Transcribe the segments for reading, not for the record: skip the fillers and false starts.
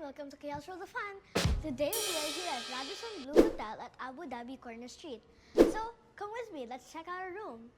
welcome to Caielle's World of Fun. Today we are here at Radisson Blu Hotel at Abu Dhabi Corner Street. So come with me, let's check out our room.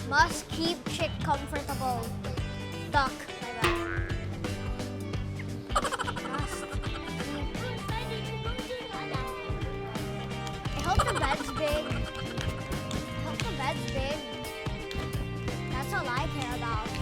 Must keep chick comfortable. Duck. Must keep. I hope the bed's big. I hope the bed's big. That's all I care about. Bed.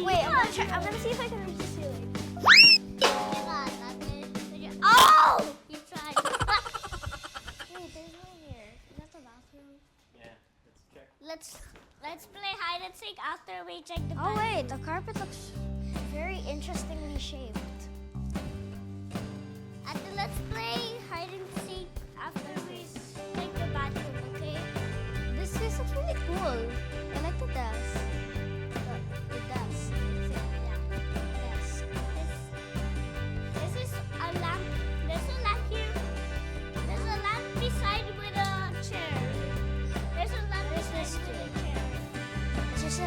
Wait, I'm gonna see if I can reach the ceiling. Oh! You tried. Wait, there's no here. Is that the bathroom? Yeah, let's check. Let's play hide and seek after we check the Oh bathroom. wait, the carpet looks very interestingly shaped. Let's play hide and seek after we check the bathroom, okay? This looks really cool. I like the desk. The desk. Yeah. Desk. This is a lamp. There's a lamp here. There's a lamp beside with a chair. There's a lamp beside with a chair. It's just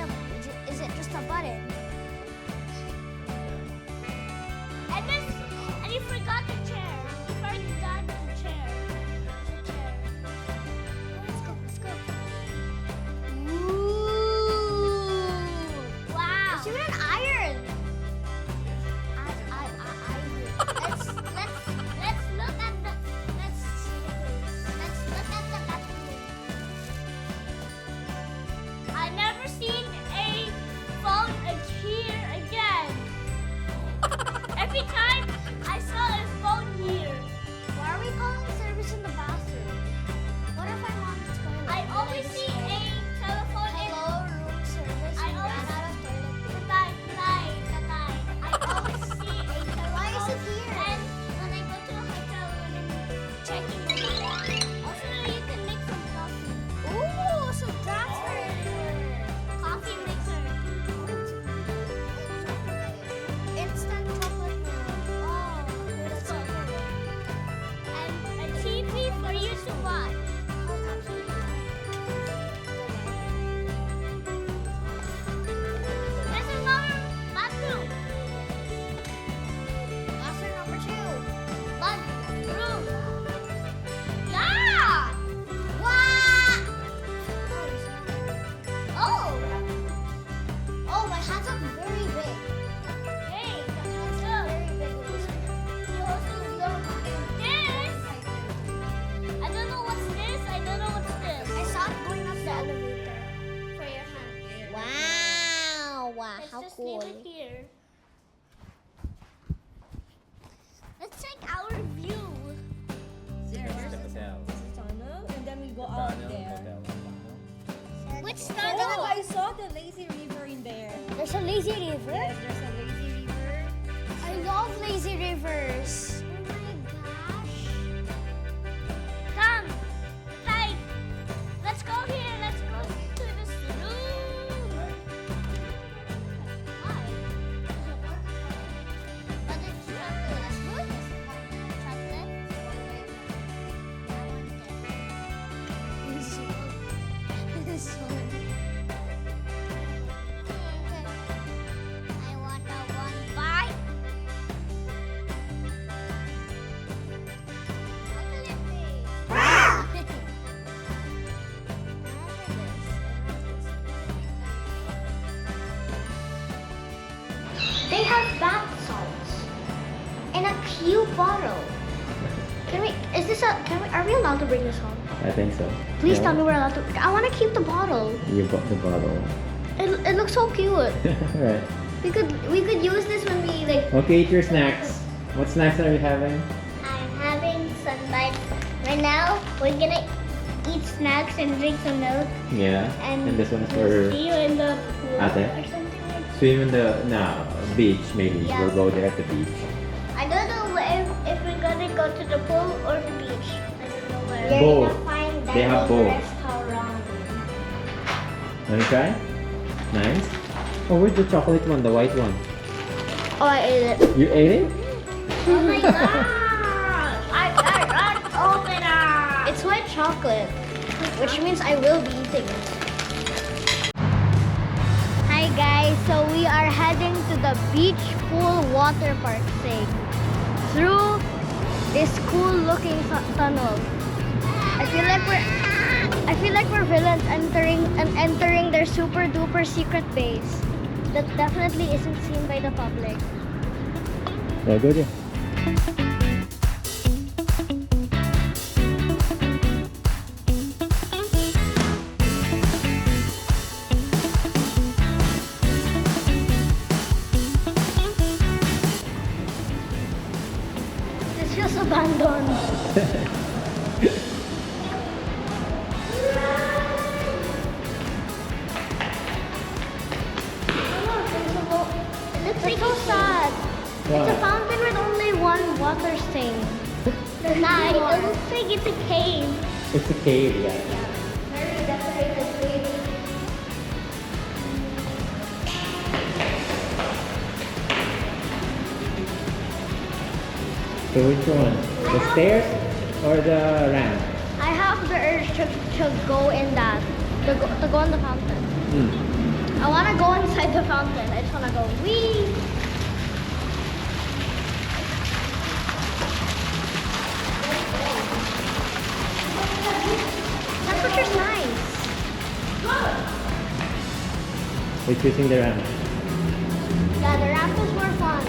is it just a button? And you forgot the chair. You forgot the chair. The chair. Let's go. Ooh. Wow. There's even an iron. Let's look at the bathroom. I've never seen a phone here again. Every time I saw a phone here, Why are we calling service in the bathroom? What if I want the toilet? I always see a telephone in Hello, room service. I We ran always- out of toilet paper. Tatay. I always see a telephone. Why is it here? And when I go to a hotel, when I'm checking the bathroom, also you can make some coffee. Ooh, so that's where it is. Coffee mixer. Instant chocolate milk. Oh, that's so good. And a TV for you to watch. There's another bathroom. Bathroom number 2. Bathroom. Yeah. Wow! Oh. Oh, my hands are very big. Hey. Hands So are very big with this. you also look this. I don't know what's this. I don't know what's this. I saw it going up the elevator. For your hand. Wow! Wow, Let's how just cool. leave it here. Let's check our view. There's The hotel. a tunnel, and then we go The out tunnel, there. hotel. Which Oh, tunnel? I saw the lazy river in there. There's a lazy river? Yes, there's a love lazy rivers. Oh my gosh. Come. Hi. Let's go here. Let's go to the saloon. Why? But it's chocolate. Good. Chocolate. This one. I want a one bite. They have bath salts in a cute bottle. Are we allowed to bring this home? I think so. Please Yeah. tell me we're allowed to. I want to keep the bottle. You bought the bottle. It looks so cute. Right. We could use this when we like. Okay, eat your snacks. What snacks are you having? I'm having sunlight. Right now, we're gonna eat snacks and drink some milk. Yeah. And this one is we'll for see you in the pool Ate? or something like that. swim in the beach maybe. Yeah. We'll go there at the beach. I don't know if we're gonna go to the pool or the beach. I don't know where. Both. We're gonna find They have both. restaurant. Wanna try? Nice. Oh, where's the chocolate one? The white one. Oh, I ate it. You ate it? Oh my gosh! I open up. It's white chocolate, which means I will be eating it. Hi guys, so we are heading to the beach pool water park thing through this cool looking tunnel. I feel like we're villains entering their super duper secret base that definitely isn't seen by the public. Yeah, go there. It's just abandoned. It's so sad. It's a Wow. fountain with only one water stain. It looks like it's a cave. It's a cave, yeah. Very decorated cave. So which one? The stairs or the ramp? I have the urge to go in that, to go in the fountain. Hmm. I want to go inside the fountain. I just want to go wee. Temperature's nice. We're choosing the ramp. Yeah, the ramp is more fun.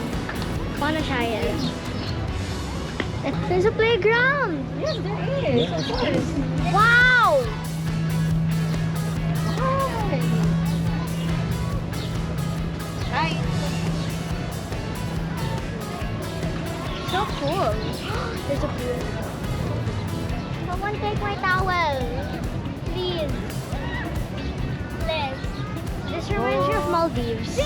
Wanna try it? There's a playground. Yes, there is. Of course. Wow. Right. So cool. There's a pool. Someone take my towel. Please. Please. This reminds me of Maldives.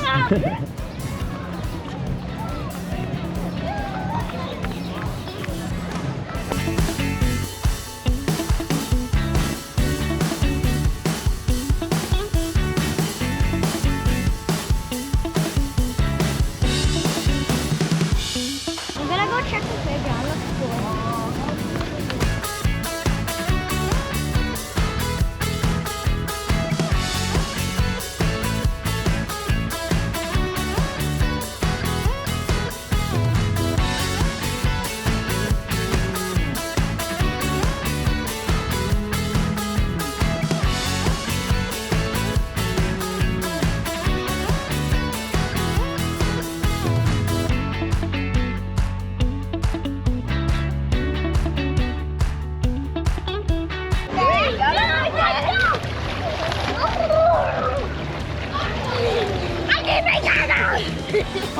I'm gonna go check the playground. Looks cool.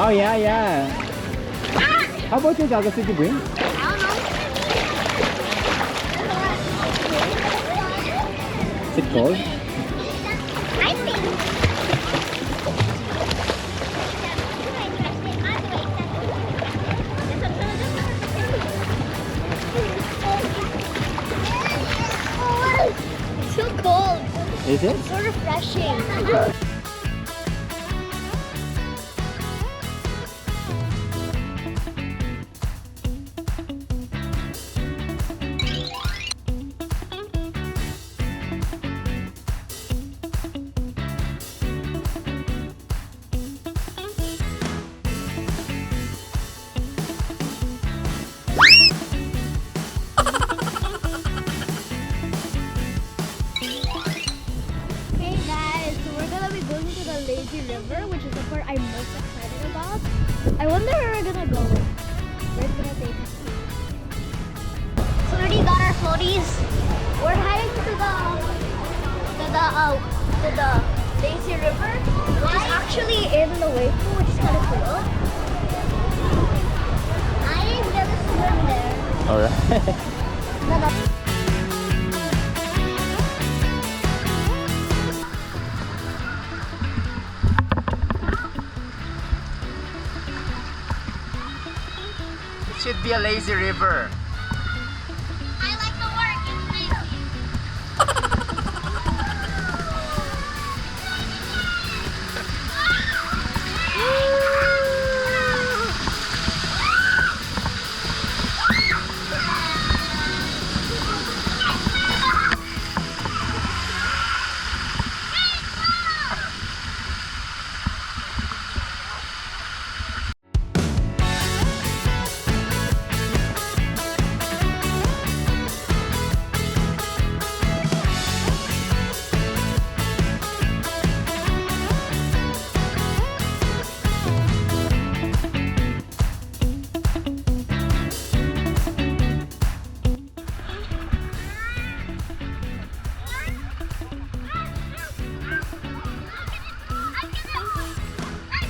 Oh yeah, yeah. How about your goggles? Did you bring? Is it cold? I think. Is it? So refreshing. Hey guys, so we're gonna be going to the lazy river, which is the part I'm most excited about. I wonder where we're gonna go. Where it's gonna take us. So we already got our floaties. We're heading to the lazy river, which is actually in the wave pool, which is kind of cool. I ain't gonna swim there. Alright. No, no. It should be a lazy river. I like the work. It's lazy.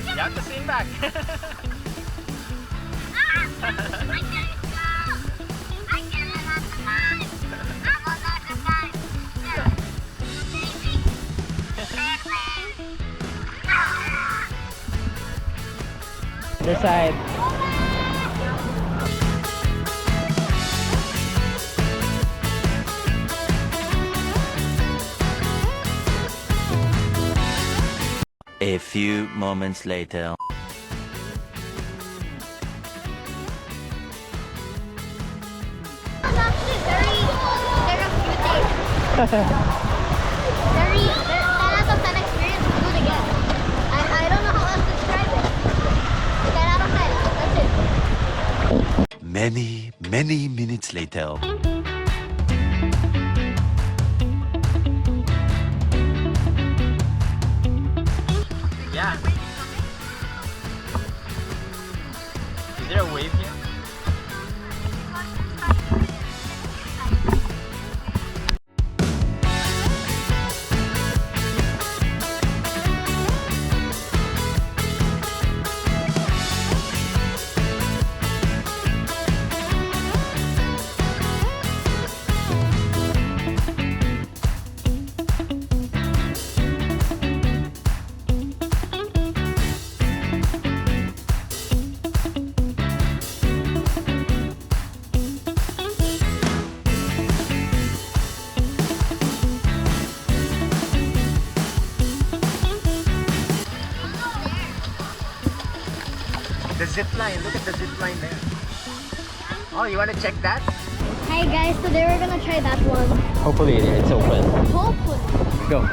You have to swim back. Other side. A few moments later. It's actually very therapeutic. Very 10 out of 10 experience. Do it again. I don't know how else to describe it. 10 out of 10. That's it. Many minutes later. Yeah. Is there a wave here? The zip line. Look at the zip line there. Oh, you want to check that? Hi guys, today we're gonna try that one. Hopefully it's open. Hopefully. Go.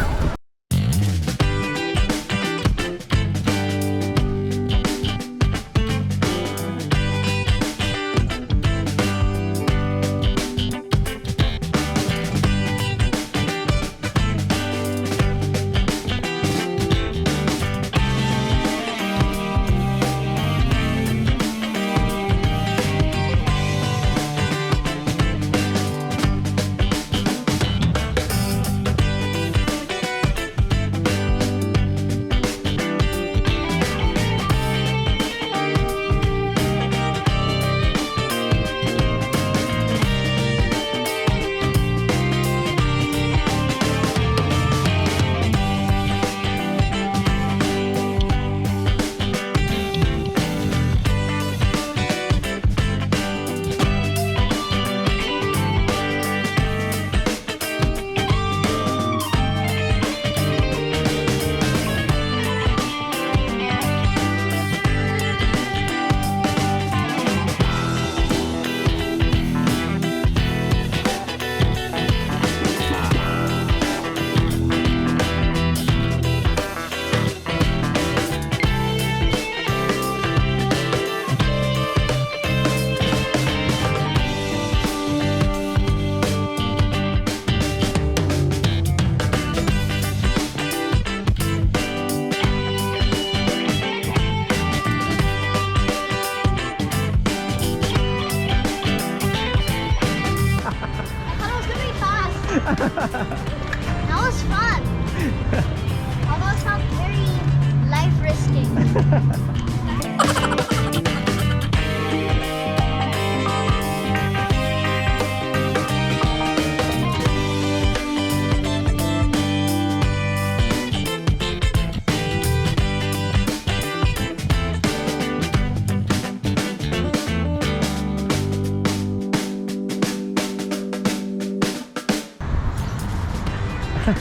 My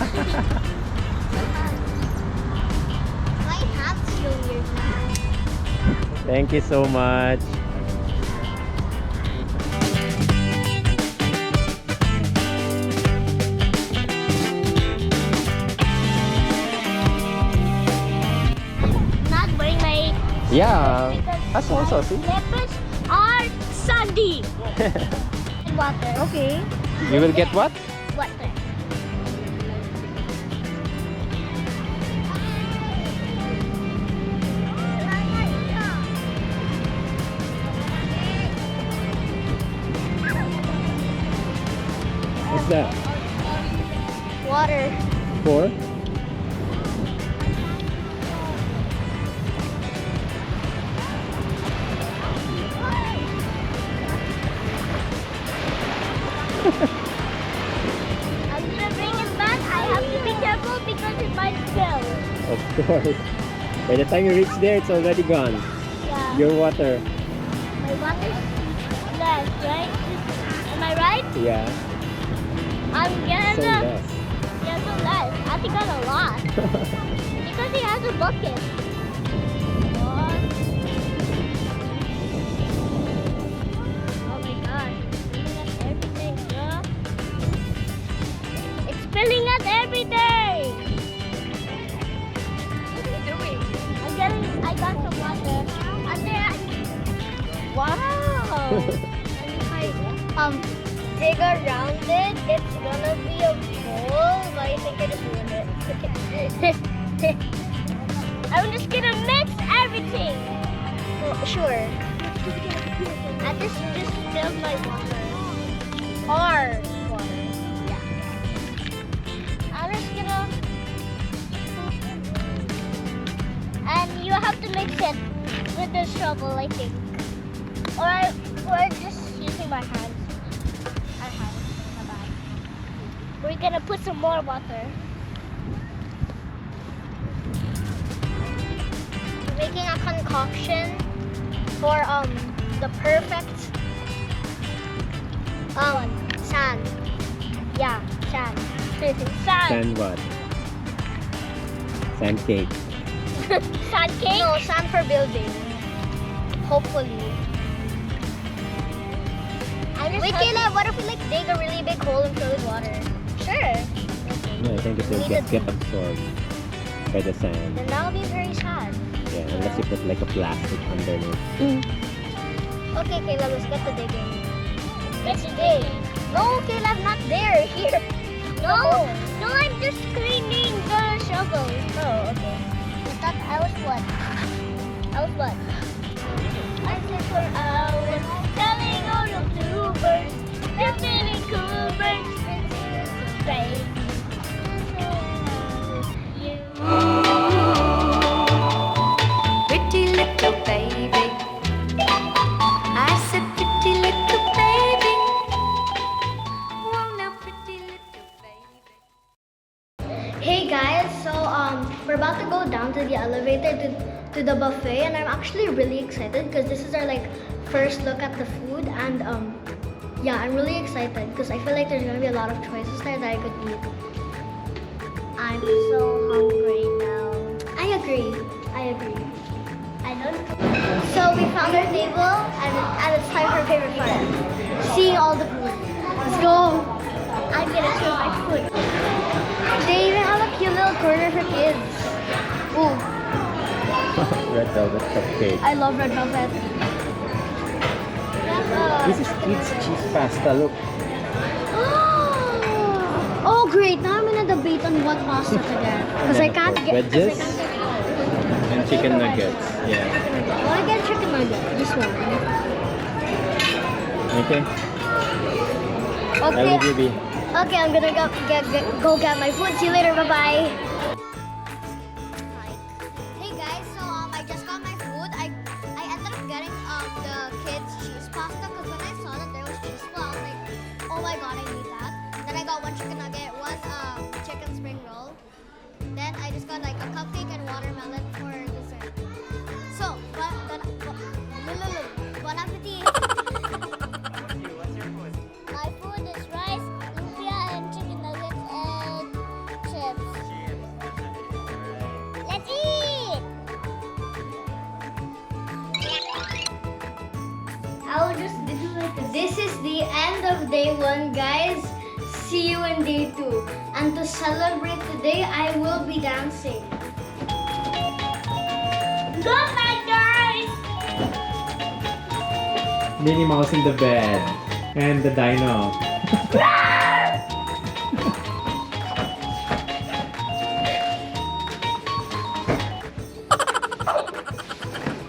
hat's so weird now. Thank you so much. Not wearing my Yeah. because That's also see. slippers are sandy. Water. Okay. You will get what? Water. What's that? Water. For? I'm gonna bring it back. I have to be careful because it might spill. Of course. By the time you reach there, it's already gone. Yeah. Your water. My water's less, right? Am I right? Yeah. I'm So gonna. less. Yeah, so less. I think got a lot because he has a bucket. What? Oh my gosh! It's spilling out everything. What are you doing? I got some water. And then, wow! And if I dig around it, it's gonna be a bowl, but I think I just ruined it. I'm just gonna mix everything. Oh, sure. I just spilled my water. Hard water. I'm just gonna. And you have to mix it with the shovel, I think. Or just using my hands. Our hands, my bad. We're gonna put some more water. Making a concoction for the perfect sand. Yeah, sand. Sand. Sand what? Sand cake. Sand cake? No, sand for building. Hopefully. Wait, Kayla, what if we like dig a really big hole and fill it with water? Sure. No, I think it will get absorbed by the sand. Then that would be very sad. Yeah, unless you put like a plastic underneath. Okay, Kayla, let's get to digging. Let's dig. No, Kayla, I'm not there. Here. No, no, I'm just cleaning the shovel. Oh, okay. I was what? I said for hours, telling all the bluebirds, they're feeling cool birds, right? Pretty little baby. I said pretty little baby. Oh, now pretty little baby. Hey guys, so we're about to go down to the elevator to the buffet, and I'm actually really excited because this is our like first look at the food, and yeah, I'm really excited because I feel like there's gonna be a lot of choices there that I could eat. I'm so hungry now. I agree. I don't. So we found our table, and it's time for our favorite part: seeing all the food. Let's go. I'm gonna show my food. They even have a cute little corner for kids. Ooh, Red velvet cupcake. I love red velvet. This is kids cheese pasta. Look. Oh great, now I'm in a debate on what pasta to get. Because I can't get wedges and chicken nuggets. Yeah. I want to get chicken nugget. This one. Okay. I'll Okay. leave you be. Okay, I'm gonna go get my food. See you later. Bye bye. Hey guys, so I just got my food. end of day 1, guys. See you in day 2. And to celebrate today, I will be dancing. Good night, guys. Minnie Mouse in the bed. And the dino.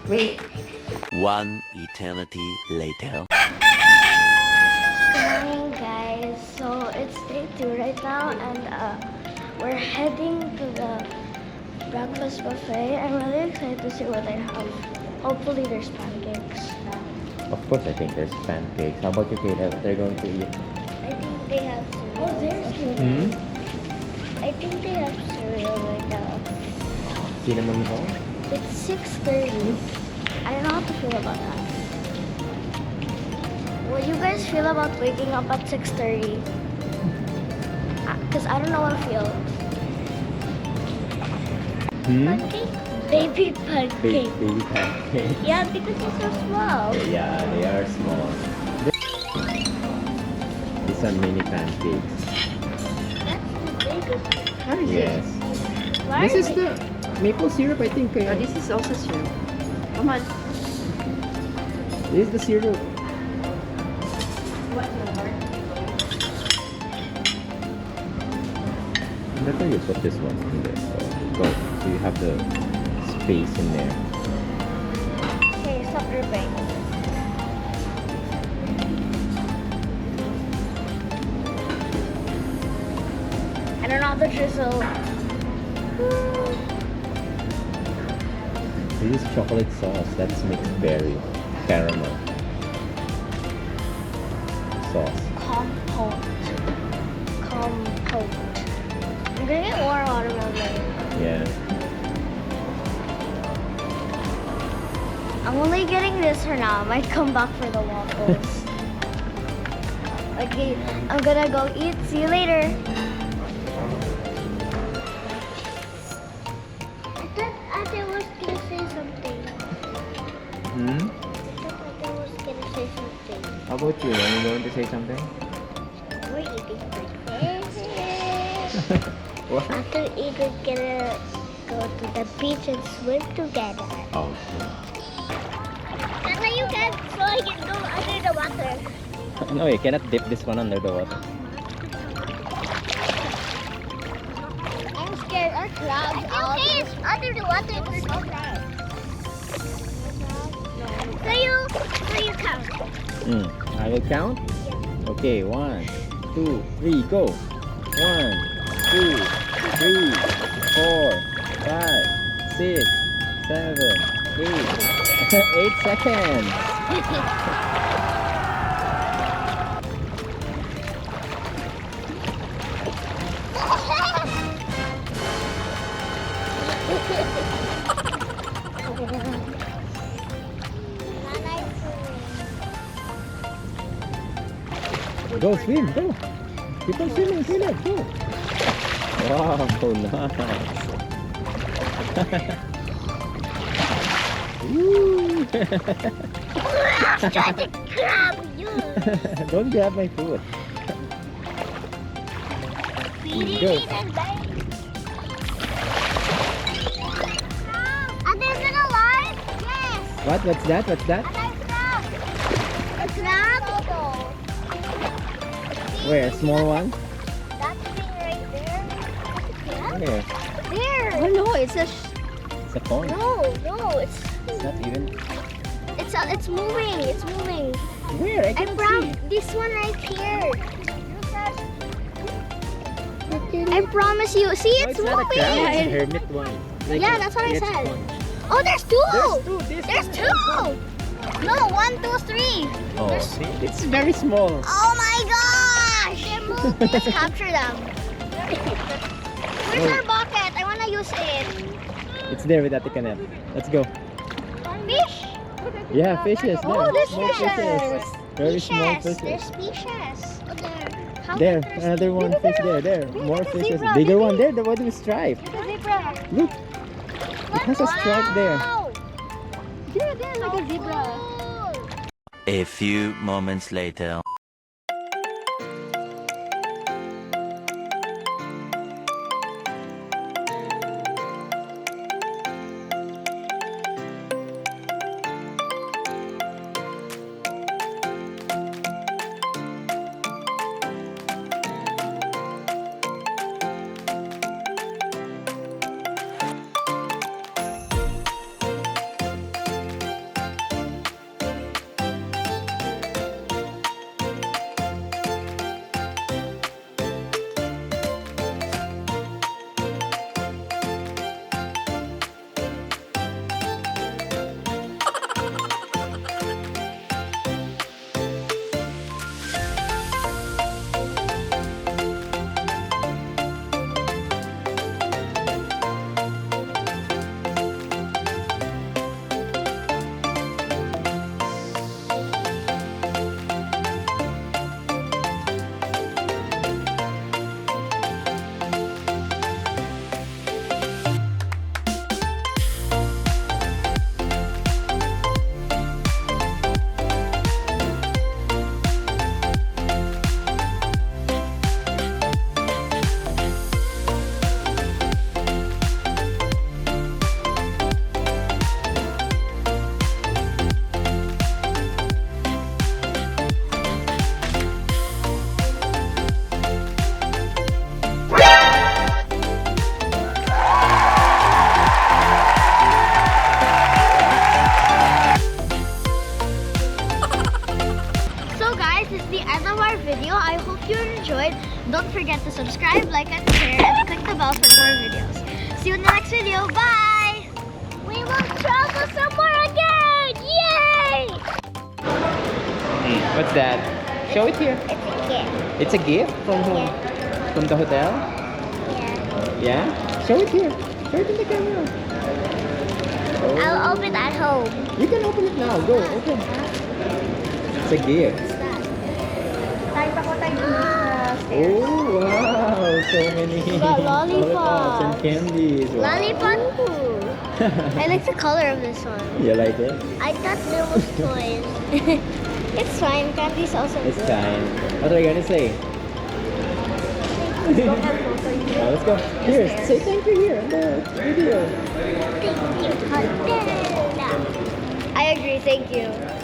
Wait. One eternity later. Good morning, guys. So it's day 2 right now, and we're heading to the breakfast buffet. I'm really excited to see what they have. Hopefully there's pancakes. Of course, I think there's pancakes. How about you, Caielle? What they're going to eat? I think they have cereal. Oh, there's Hmm? I think they have cereal right now. Cinnamon roll? It's 6:30. I don't know how to feel about that. What do you guys feel about waking up at 6:30? Because I don't know how to feel. Hmm? Pancake? Baby pancake. Baby pancakes. Yeah, because it's so small. Yeah, they are small. These are mini pancakes. That's the biggest. Yes. Why This is the maple syrup, I think. Oh, this is also syrup. How much? This is the syrup. Better you put this one in there. So go. So you have the space in there. Okay, stop dripping. I don't know how to drizzle. This is chocolate sauce. That's mixed berry caramel sauce. Compote. Compote. I'm gonna get more watermelon. Yeah. I'm only getting this for now. I might come back for the waffles. Okay, I'm gonna go eat. See you later. I thought Ate was gonna say something. Hmm? I thought Ate was gonna say something. How about you? Are you going to say something? We're eating breakfast. What? After eating, we're gonna go to the beach and swim together. Oh. That's how you can so I can go under the water. No, you cannot dip this one under the water. I'm scared of crabs. Okay, it's under the water. There's no crabs. So you count. I will count. Okay, 1, 2, 3, go. 1, 2, 3, 4, 5, 6, 7, 8. 8 seconds. Go swim, go. Keep on swimming, Caleb, go. Wow, nice. Woo. Trying to grab you. Don't grab my foot. Go. Are they gonna lie? Yes. What? What's that? What's that? A crab? Where? Small one? That thing right there. Yeah. Where? There. Oh no, it's a. It's a coin. No, it's It's not even. it's moving. It's moving. Where? I I can't found this one right here. I promise you. See, see. No, it's it's not a moving. crab. It's a hermit one. Like Yeah, a- that's what I it's said. sponge. Oh, there's two. There's two. This There's one. two. No, 1, 2, 3. Oh, see? It's very small. Oh my gosh! They're moving. Let's capture them. Where's our bucket? I want to use it. It's there with Ate Canel. Let's go. Fish? Yeah, fishes. Oh, there. there's Small fishes. Very small Fishes. fishes. There's fishes. Oh, there. How There, many another one fish there. There, more like a fishes. zebra, Bigger baby. one there. The one with stripe. There's a zebra. Look, it has a stripe there. Wow. Yeah, like a zebra. Cool. A few moments later. Don't forget to subscribe, like, and share, and click the bell for more videos. See you in the next video. Bye! We will travel somewhere again! Yay! What's that? Show it here. It's a gift. It's a gift from whom? From the hotel? Yeah. Yeah? Show it here. Show it in the camera. Oh. I'll open at home. You can open it now. Go, open. It's a gift. Oh, wow. So many got lollipops. and candies. Wow. Lollipop. I like the color of this one. You like it? I got Lulu's toys. It's fine. Candy's also It's good. fine. What are you going to say? Now, let's go. Here, say thank you here in the video. Thank you, hotel. I agree. Thank you.